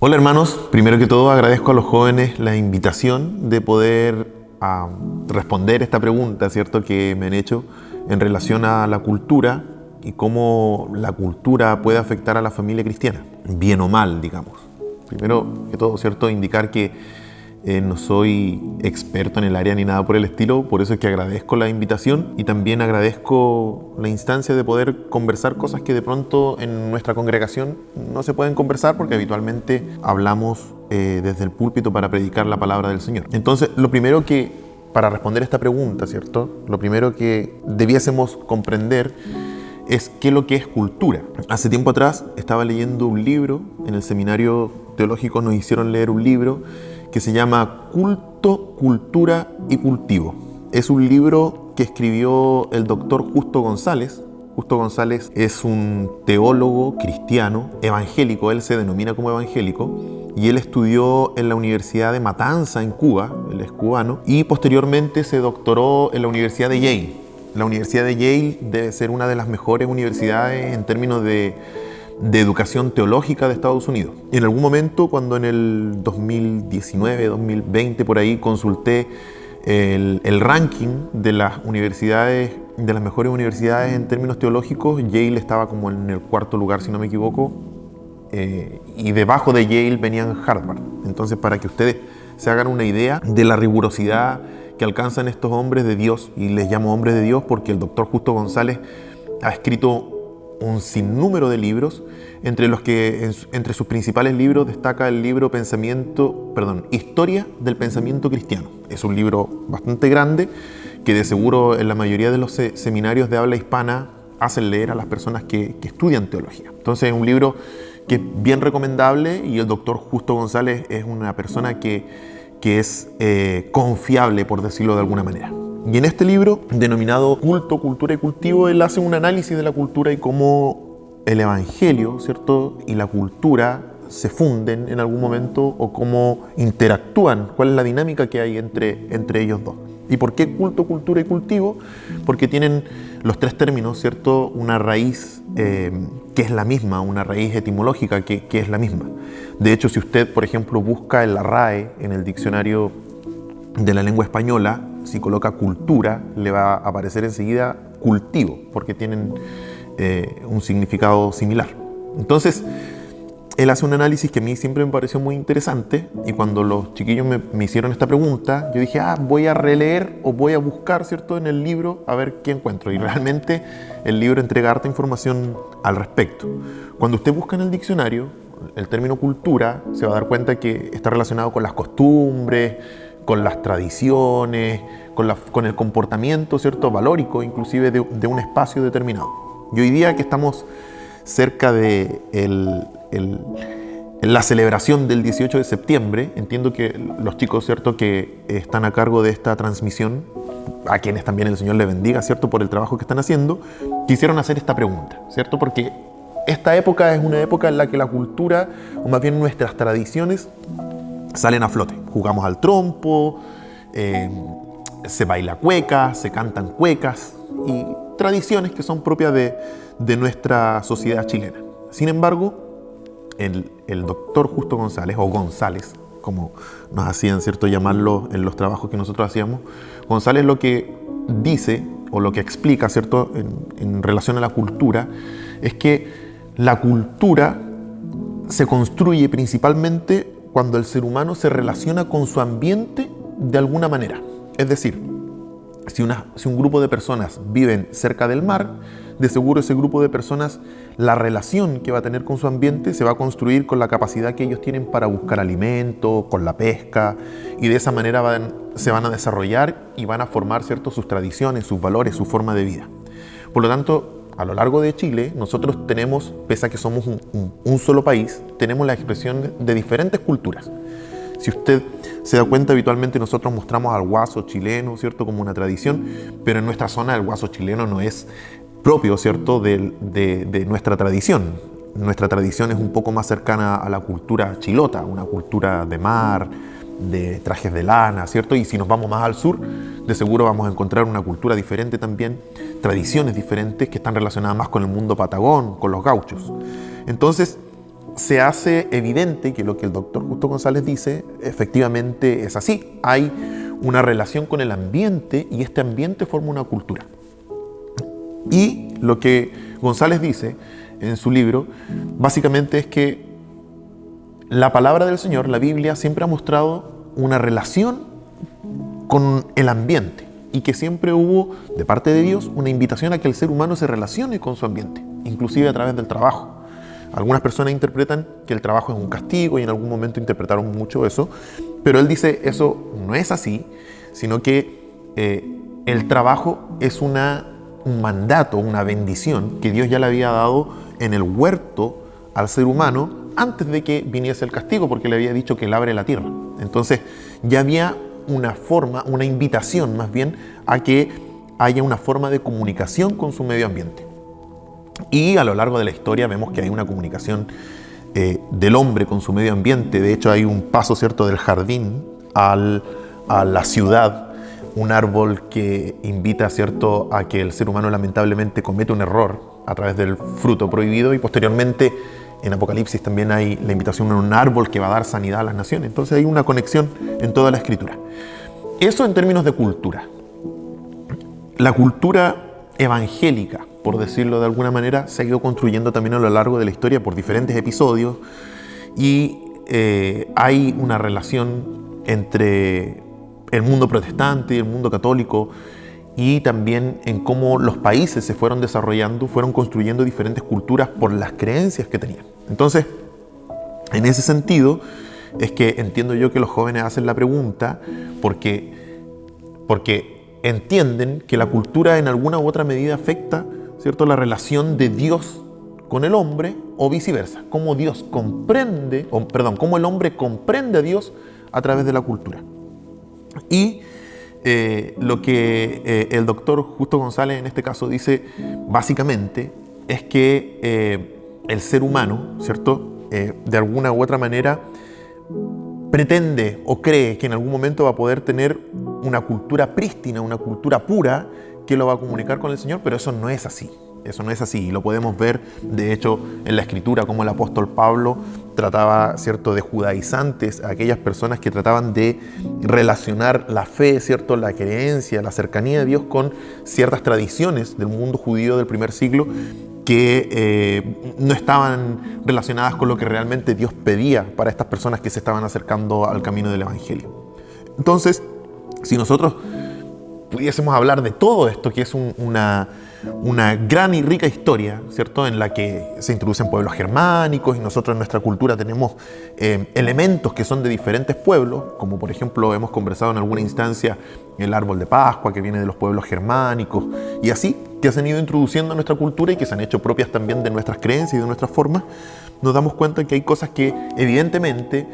Hola hermanos, primero que todo agradezco a los jóvenes la invitación de poder responder esta pregunta, ¿cierto?, que me han hecho en relación a la cultura y cómo la cultura puede afectar a la familia cristiana, bien o mal, digamos. Primero que todo, ¿cierto?, indicar que no soy experto en el área ni nada por el estilo, por eso es que agradezco la invitación y también agradezco la instancia de poder conversar cosas que de pronto en nuestra congregación no se pueden conversar porque habitualmente hablamos desde el púlpito para predicar la palabra del Señor. Entonces, lo primero que, para responder esta pregunta, ¿cierto?, lo primero que debiésemos comprender es qué es lo que es cultura. Hace tiempo atrás estaba leyendo un libro, en el seminario teológico nos hicieron leer un libro que se llama Culto, Cultura y Cultivo. Es un libro que escribió el doctor Justo González. Justo González es un teólogo cristiano, evangélico, él se denomina como evangélico, y él estudió en la Universidad de Matanza, en Cuba, él es cubano, y posteriormente se doctoró en la Universidad de Yale. La Universidad de Yale debe ser una de las mejores universidades en términos de educación teológica de Estados Unidos. Y en algún momento, cuando en el 2019, 2020, por ahí, consulté el ranking de las universidades, de las mejores universidades en términos teológicos, Yale estaba como en el cuarto lugar, si no me equivoco, y debajo de Yale venían Harvard. Entonces, para que ustedes se hagan una idea de la rigurosidad que alcanzan estos hombres de Dios, y les llamo hombres de Dios porque el doctor Justo González ha escrito un sinnúmero de libros, entre los que entre sus principales libros destaca el libro Historia del Pensamiento Cristiano. Es un libro bastante grande que de seguro en la mayoría de los seminarios de habla hispana hacen leer a las personas que estudian teología. Entonces es un libro que es bien recomendable y el doctor Justo González es una persona que es confiable, por decirlo de alguna manera. Y en este libro, denominado Culto, Cultura y Cultivo, él hace un análisis de la cultura y cómo el evangelio, ¿cierto?, y la cultura se funden en algún momento o cómo interactúan, cuál es la dinámica que hay entre ellos dos. ¿Y por qué culto, cultura y cultivo? Porque tienen los tres términos, ¿cierto?, una raíz que es la misma, una raíz etimológica que es la misma. De hecho, si usted, por ejemplo, busca en la RAE, en el diccionario de la lengua española, si coloca cultura, le va a aparecer enseguida cultivo, porque tienen un significado similar. Entonces, él hace un análisis que a mí siempre me pareció muy interesante, y cuando los chiquillos me hicieron esta pregunta, yo dije, voy a releer o voy a buscar, ¿cierto?, en el libro a ver qué encuentro. Y realmente el libro entrega harta información al respecto. Cuando usted busca en el diccionario el término cultura, se va a dar cuenta que está relacionado con las costumbres, con las tradiciones, con el comportamiento, ¿cierto?, valórico, inclusive de un espacio determinado. Y hoy día que estamos cerca de la celebración del 18 de septiembre, entiendo que los chicos, ¿cierto?, que están a cargo de esta transmisión, a quienes también el Señor les bendiga, ¿cierto?, por el trabajo que están haciendo, quisieron hacer esta pregunta, ¿cierto?, porque esta época es una época en la que la cultura, o más bien nuestras tradiciones, salen a flote. Jugamos al trompo, se baila cueca, se cantan cuecas y tradiciones que son propias de nuestra sociedad chilena. Sin embargo, el doctor Justo González, o González, como nos hacían, ¿cierto?, llamarlo en los trabajos que nosotros hacíamos, González lo que dice o lo que explica, ¿cierto?, en relación a la cultura, es que la cultura se construye principalmente cuando el ser humano se relaciona con su ambiente de alguna manera. Es decir, si un grupo de personas viven cerca del mar, de seguro ese grupo de personas, la relación que va a tener con su ambiente se va a construir con la capacidad que ellos tienen para buscar alimento, con la pesca, y de esa manera se van a desarrollar y van a formar, ¿cierto?, sus tradiciones, sus valores, su forma de vida. Por lo tanto, a lo largo de Chile, nosotros tenemos, pese a que somos un solo país, tenemos la expresión de diferentes culturas. Si usted se da cuenta, habitualmente nosotros mostramos al guaso chileno, ¿cierto?, como una tradición, pero en nuestra zona el guaso chileno no es propio, ¿cierto?, de nuestra tradición. Nuestra tradición es un poco más cercana a la cultura chilota, una cultura de mar, de trajes de lana, ¿cierto? Y si nos vamos más al sur, de seguro vamos a encontrar una cultura diferente también, tradiciones diferentes que están relacionadas más con el mundo patagón, con los gauchos. Entonces, se hace evidente que lo que el doctor Justo González dice efectivamente es así. Hay una relación con el ambiente y este ambiente forma una cultura. Y lo que González dice en su libro básicamente es que la palabra del Señor, la Biblia, siempre ha mostrado una relación con el ambiente y que siempre hubo de parte de Dios una invitación a que el ser humano se relacione con su ambiente, inclusive a través del trabajo. Algunas personas interpretan que el trabajo es un castigo y en algún momento interpretaron mucho eso, pero él dice eso no es así, sino que el trabajo es un mandato, una bendición que Dios ya le había dado en el huerto al ser humano antes de que viniese el castigo, porque le había dicho que labre la tierra. Entonces ya había una forma, una invitación más bien a que haya una forma de comunicación con su medio ambiente. Y a lo largo de la historia vemos que hay una comunicación del hombre con su medio ambiente. De hecho, hay un paso, ¿cierto?, del jardín a la ciudad, un árbol que invita, ¿cierto?, a que el ser humano lamentablemente comete un error a través del fruto prohibido, y posteriormente en Apocalipsis también hay la invitación a un árbol que va a dar sanidad a las naciones. Entonces hay una conexión en toda la Escritura. Eso en términos de cultura. La cultura evangélica, por decirlo de alguna manera, se ha ido construyendo también a lo largo de la historia por diferentes episodios, y hay una relación entre el mundo protestante y el mundo católico, y también en cómo los países se fueron desarrollando, fueron construyendo diferentes culturas por las creencias que tenían. Entonces, en ese sentido, es que entiendo yo que los jóvenes hacen la pregunta porque entienden que la cultura en alguna u otra medida afecta, ¿cierto?, la relación de Dios con el hombre o viceversa. Cómo cómo el hombre comprende a Dios a través de la cultura. Y lo que el doctor Justo González en este caso dice básicamente es que el ser humano, ¿cierto?, de alguna u otra manera pretende o cree que en algún momento va a poder tener una cultura prístina, una cultura pura que lo va a comunicar con el Señor, pero eso no es así. Eso no es así, y lo podemos ver, de hecho, en la Escritura, como el apóstol Pablo trataba, ¿cierto?, de judaizantes, a aquellas personas que trataban de relacionar la fe, ¿cierto?, la creencia, la cercanía de Dios con ciertas tradiciones del mundo judío del primer siglo que no estaban relacionadas con lo que realmente Dios pedía para estas personas que se estaban acercando al camino del Evangelio. Entonces, si nosotros pudiésemos hablar de todo esto, que es una gran y rica historia, ¿cierto?, en la que se introducen pueblos germánicos, y nosotros en nuestra cultura tenemos elementos que son de diferentes pueblos, como por ejemplo hemos conversado en alguna instancia el árbol de Pascua, que viene de los pueblos germánicos, y así, que se han ido introduciendo en nuestra cultura y que se han hecho propias también de nuestras creencias y de nuestras formas. Nos damos cuenta que hay cosas que evidentemente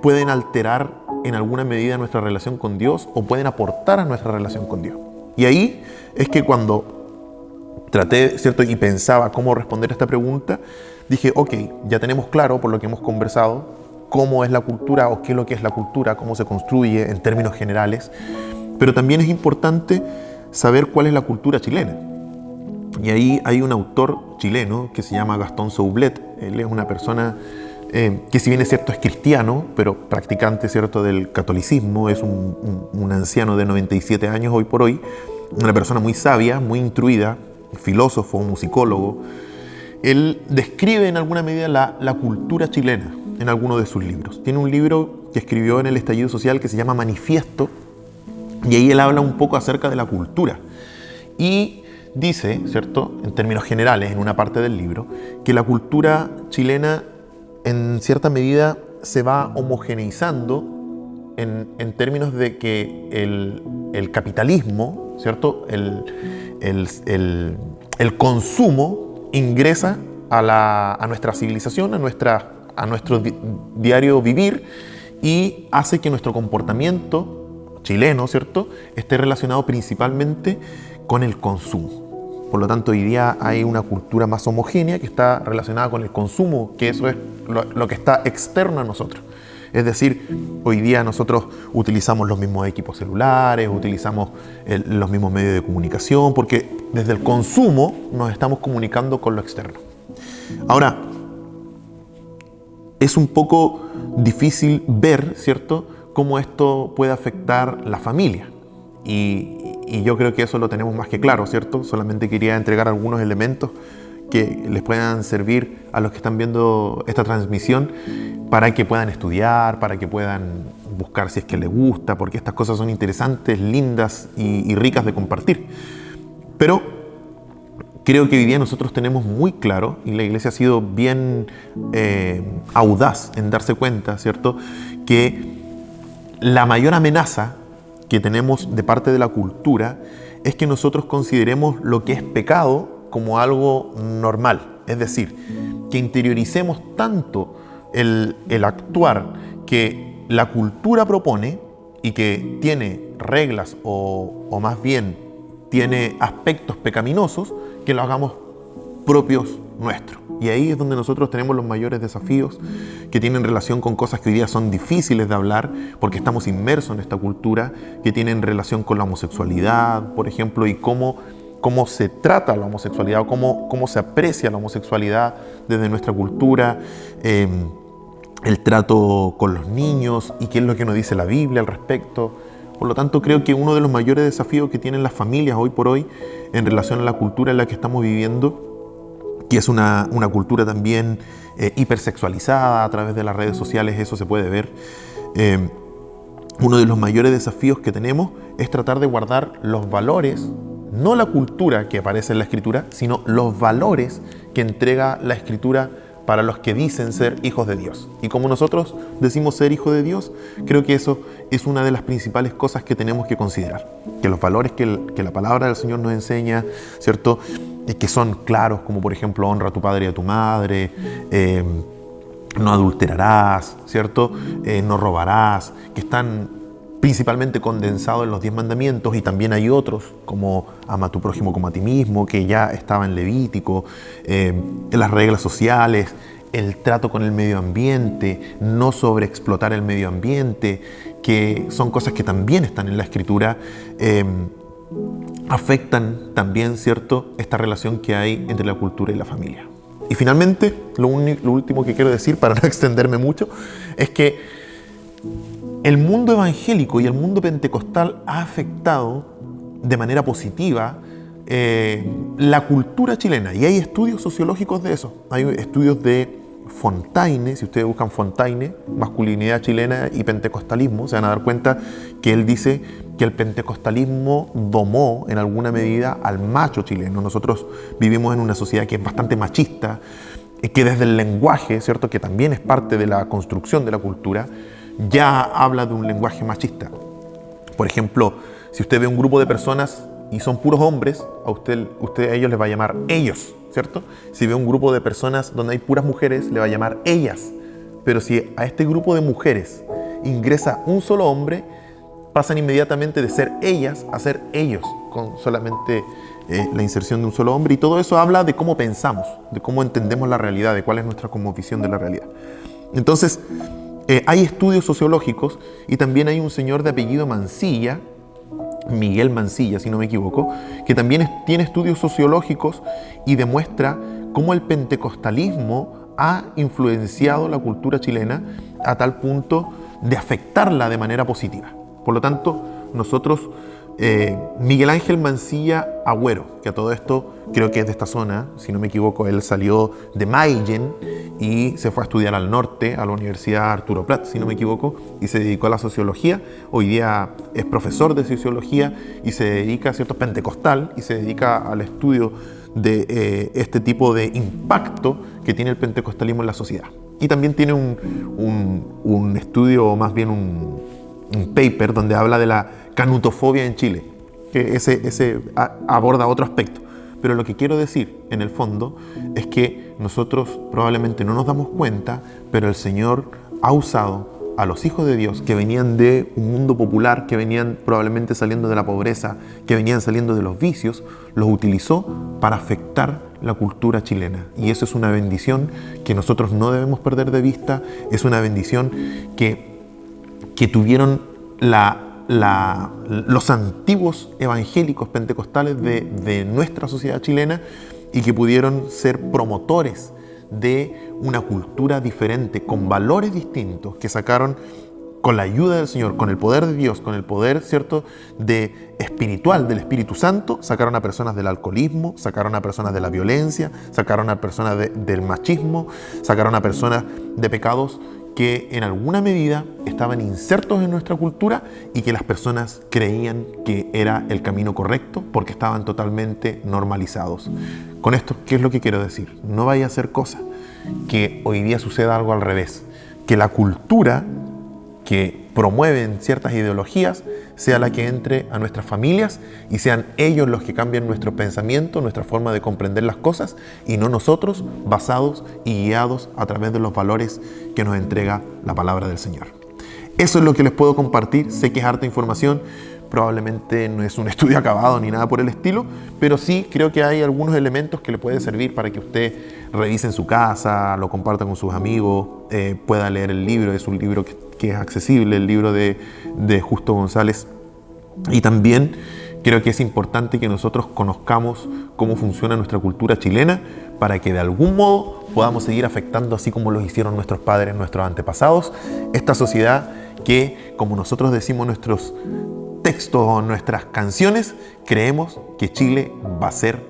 pueden alterar en alguna medida nuestra relación con Dios o pueden aportar a nuestra relación con Dios. Y ahí es que cuando traté, ¿cierto?, y pensaba cómo responder a esta pregunta, dije, ok, ya tenemos claro por lo que hemos conversado cómo es la cultura o qué es lo que es la cultura, cómo se construye en términos generales, pero también es importante saber cuál es la cultura chilena. Y ahí hay un autor chileno que se llama Gastón Soublet. Él es una persona que, si bien es cierto, es cristiano, pero practicante, ¿cierto?, del catolicismo. Es un anciano de 97 años hoy por hoy, una persona muy sabia, muy instruida, filósofo, musicólogo. Él describe en alguna medida la cultura chilena en alguno de sus libros. Tiene un libro que escribió en el estallido social que se llama Manifiesto, y ahí él habla un poco acerca de la cultura. Y dice, ¿cierto?, en términos generales, en una parte del libro, que la cultura chilena en cierta medida se va homogeneizando en términos de que el capitalismo, ¿cierto?, el consumo ingresa a nuestra civilización, a nuestro diario vivir, y hace que nuestro comportamiento chileno, ¿cierto?, esté relacionado principalmente con el consumo. Por lo tanto, hoy día hay una cultura más homogénea que está relacionada con el consumo, que eso es lo que está externo a nosotros. Es decir, hoy día nosotros utilizamos los mismos equipos celulares, utilizamos los mismos medios de comunicación, porque desde el consumo nos estamos comunicando con lo externo. Ahora, es un poco difícil ver, ¿cierto?, cómo esto puede afectar la familia. Y yo creo que eso lo tenemos más que claro, ¿cierto? Solamente quería entregar algunos elementos que les puedan servir a los que están viendo esta transmisión para que puedan estudiar, para que puedan buscar si es que les gusta, porque estas cosas son interesantes, lindas y ricas de compartir. Pero creo que hoy día nosotros tenemos muy claro, y la Iglesia ha sido bien audaz en darse cuenta, ¿cierto?, que la mayor amenaza que tenemos de parte de la cultura es que nosotros consideremos lo que es pecado como algo normal. Es decir, que interioricemos tanto el actuar que la cultura propone y que tiene reglas o más bien tiene aspectos pecaminosos, que lo hagamos propios nuestros. Y ahí es donde nosotros tenemos los mayores desafíos que tienen relación con cosas que hoy día son difíciles de hablar porque estamos inmersos en esta cultura, que tienen relación con la homosexualidad, por ejemplo, y cómo se trata la homosexualidad, o cómo se aprecia la homosexualidad desde nuestra cultura, el trato con los niños y qué es lo que nos dice la Biblia al respecto. Por lo tanto, creo que uno de los mayores desafíos que tienen las familias hoy por hoy en relación a la cultura en la que estamos viviendo, que es una cultura también hipersexualizada a través de las redes sociales, eso se puede ver. Uno de los mayores desafíos que tenemos es tratar de guardar los valores, no la cultura que aparece en la Escritura, sino los valores que entrega la Escritura para los que dicen ser hijos de Dios. Y como nosotros decimos ser hijos de Dios, creo que eso es una de las principales cosas que tenemos que considerar. Que los valores que la palabra del Señor nos enseña, ¿cierto?, que son claros, como por ejemplo honra a tu padre y a tu madre, no adulterarás, ¿cierto?, no robarás, que están principalmente condensados en los 10 mandamientos, y también hay otros como ama a tu prójimo como a ti mismo, que ya estaba en Levítico, las reglas sociales, el trato con el medio ambiente, no sobreexplotar el medio ambiente, que son cosas que también están en la Escritura, afectan también, ¿cierto?, esta relación que hay entre la cultura y la familia. Y finalmente, lo último que quiero decir, para no extenderme mucho, es que el mundo evangélico y el mundo pentecostal ha afectado de manera positiva la cultura chilena. Y hay estudios sociológicos de eso. Hay estudios de Fontaine, si ustedes buscan Fontaine, masculinidad chilena y pentecostalismo, se van a dar cuenta que él dice que el pentecostalismo domó en alguna medida al macho chileno. Nosotros vivimos en una sociedad que es bastante machista, que desde el lenguaje, ¿cierto?, que también es parte de la construcción de la cultura, ya habla de un lenguaje machista. Por ejemplo, si usted ve un grupo de personas y son puros hombres, a ellos les va a llamar ellos, ¿cierto? Si ve un grupo de personas donde hay puras mujeres, le va a llamar ellas. Pero si a este grupo de mujeres ingresa un solo hombre, pasan inmediatamente de ser ellas a ser ellos, con solamente la inserción de un solo hombre. Y todo eso habla de cómo pensamos, de cómo entendemos la realidad, de cuál es nuestra cosmovisión de la realidad. Entonces, hay estudios sociológicos, y también hay un señor de apellido Mancilla, Miguel Mancilla, si no me equivoco, que también tiene estudios sociológicos y demuestra cómo el pentecostalismo ha influenciado la cultura chilena a tal punto de afectarla de manera positiva. Por lo tanto, nosotros, Miguel Ángel Mancilla Agüero, que a todo esto creo que es de esta zona, si no me equivoco, él salió de Mayen y se fue a estudiar al norte, a la Universidad Arturo Prat, si no me equivoco, y se dedicó a la sociología. Hoy día es profesor de sociología y se dedica, ¿cierto?, pentecostal, y se dedica al estudio de este tipo de impacto que tiene el pentecostalismo en la sociedad. Y también tiene un estudio, o más bien un paper, donde habla de la canutofobia en Chile, que ese aborda otro aspecto. Pero lo que quiero decir, en el fondo, es que nosotros probablemente no nos damos cuenta, pero el Señor ha usado a los hijos de Dios que venían de un mundo popular, que venían probablemente saliendo de la pobreza, que venían saliendo de los vicios, los utilizó para afectar la cultura chilena. Y eso es una bendición que nosotros no debemos perder de vista. Es una bendición que tuvieron los antiguos evangélicos pentecostales de nuestra sociedad chilena, y que pudieron ser promotores de una cultura diferente, con valores distintos, que sacaron con la ayuda del Señor, con el poder de Dios, con el poder, ¿cierto?, espiritual del Espíritu Santo, sacaron a personas del alcoholismo, sacaron a personas de la violencia, sacaron a personas del machismo, sacaron a personas de pecados que en alguna medida estaban insertos en nuestra cultura y que las personas creían que era el camino correcto porque estaban totalmente normalizados. Con esto, ¿qué es lo que quiero decir? No vaya a ser cosa que hoy día suceda algo al revés, que la cultura que promueven ciertas ideologías sea la que entre a nuestras familias y sean ellos los que cambien nuestro pensamiento, nuestra forma de comprender las cosas, y no nosotros, basados y guiados a través de los valores que nos entrega la palabra del Señor. Eso es lo que les puedo compartir. Sé que es harta información, probablemente no es un estudio acabado ni nada por el estilo, pero sí creo que hay algunos elementos que le pueden servir para que usted revise en su casa, lo comparta con sus amigos, pueda leer el libro. Es un libro que es accesible, el libro de Justo González. Y también creo que es importante que nosotros conozcamos cómo funciona nuestra cultura chilena para que de algún modo podamos seguir afectando, así como lo hicieron nuestros padres, nuestros antepasados, esta sociedad que, como nosotros decimos en nuestros textos o nuestras canciones, creemos que Chile va a ser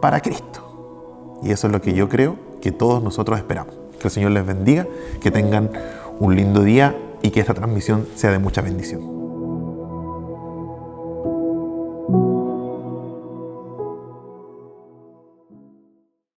para Cristo. Y eso es lo que yo creo que todos nosotros esperamos. Que el Señor les bendiga, que tengan un lindo día y que esta transmisión sea de mucha bendición.